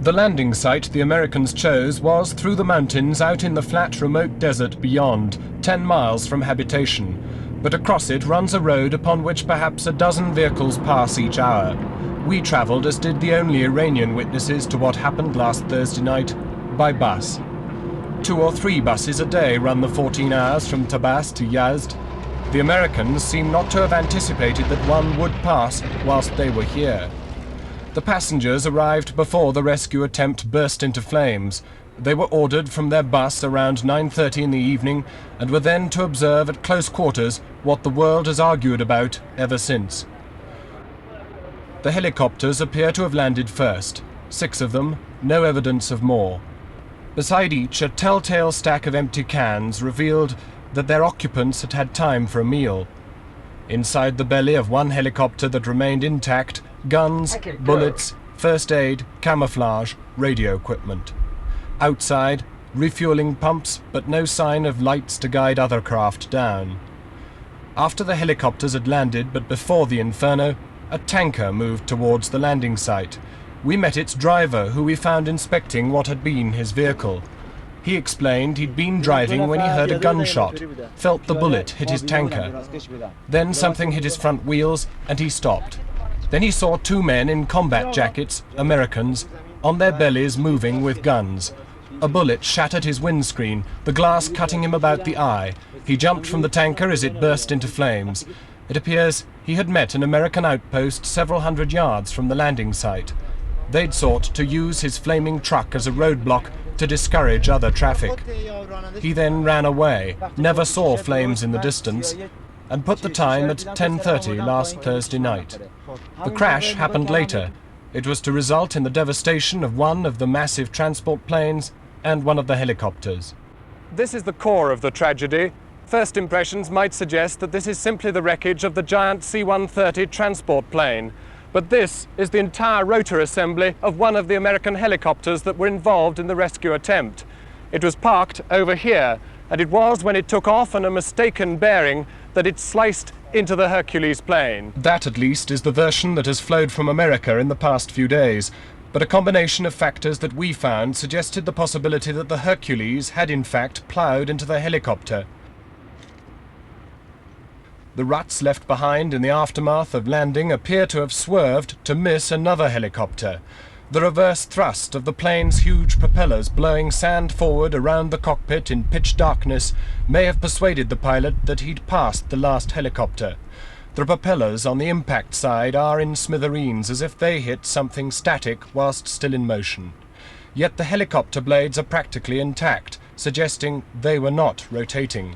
The landing site the Americans chose was through the mountains out in the flat remote desert beyond, 10 miles from habitation, but across it runs a road upon which perhaps a dozen vehicles pass each hour. We travelled, as did the only Iranian witnesses to what happened last Thursday night, by bus. 2 or 3 buses a day run the 14 hours from Tabas to Yazd. The Americans seem not to have anticipated that one would pass whilst they were here. The passengers arrived before the rescue attempt burst into flames. They were ordered from their bus around 9:30 in the evening and were then to observe at close quarters what the world has argued about ever since. The helicopters appear to have landed first. 6 of them, no evidence of more. Beside each, a telltale stack of empty cans revealed that their occupants had had time for a meal. Inside the belly of one helicopter that remained intact, guns, bullets, first aid, camouflage, radio equipment. Outside, refueling pumps, but no sign of lights to guide other craft down. After the helicopters had landed, but before the inferno, a tanker moved towards the landing site. We met its driver, who we found inspecting what had been his vehicle. He explained he'd been driving when he heard a gunshot, felt the bullet hit his tanker. Then something hit his front wheels and he stopped. Then he saw 2 men in combat jackets, Americans, on their bellies moving with guns. A bullet shattered his windscreen, the glass cutting him about the eye. He jumped from the tanker as it burst into flames. It appears he had met an American outpost several hundred yards from the landing site. They'd sought to use his flaming truck as a roadblock to discourage other traffic. He then ran away, never saw flames in the distance, and put the time at 10:30 last Thursday night. The crash happened later. It was to result in the devastation of one of the massive transport planes and one of the helicopters. This is the core of the tragedy. First impressions might suggest that this is simply the wreckage of the giant C-130 transport plane. But this is the entire rotor assembly of one of the American helicopters that were involved in the rescue attempt. It was parked over here, and it was when it took off on a mistaken bearing that it sliced into the Hercules plane. That, at least, is the version that has flowed from America in the past few days. But a combination of factors that we found suggested the possibility that the Hercules had in fact ploughed into the helicopter. The ruts left behind in the aftermath of landing appear to have swerved to miss another helicopter. The reverse thrust of the plane's huge propellers blowing sand forward around the cockpit in pitch darkness may have persuaded the pilot that he'd passed the last helicopter. The propellers on the impact side are in smithereens, as if they hit something static whilst still in motion. Yet the helicopter blades are practically intact, suggesting they were not rotating.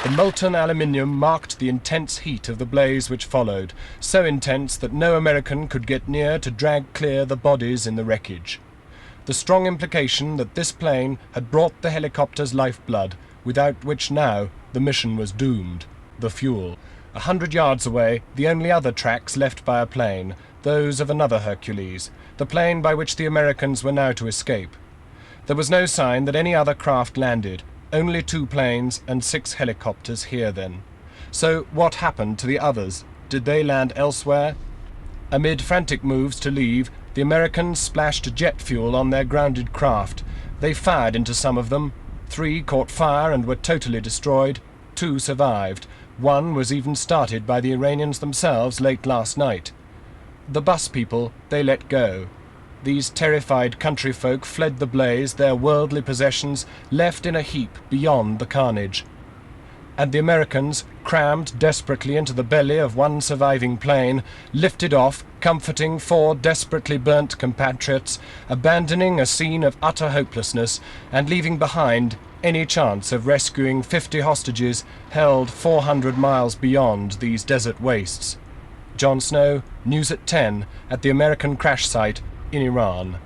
The molten aluminium marked the intense heat of the blaze which followed, so intense that no American could get near to drag clear the bodies in the wreckage. The strong implication that this plane had brought the helicopter's lifeblood, without which now the mission was doomed: the fuel. 100 yards away, the only other tracks left by a plane, those of another Hercules, the plane by which the Americans were now to escape. There was no sign that any other craft landed. Only 2 planes and 6 helicopters here then. So what happened to the others? Did they land elsewhere? Amid frantic moves to leave, the Americans splashed jet fuel on their grounded craft. They fired into some of them. 3 caught fire and were totally destroyed. 2 survived. 1 was even started by the Iranians themselves late last night. The bus people they let go. These terrified country folk fled the blaze, their worldly possessions left in a heap beyond the carnage. And the Americans, crammed desperately into the belly of one surviving plane, lifted off, comforting 4 desperately burnt compatriots, abandoning a scene of utter hopelessness, and leaving behind any chance of rescuing 50 hostages held 400 miles beyond these desert wastes. Jon Snow, News at 10, at the American crash site in Iran.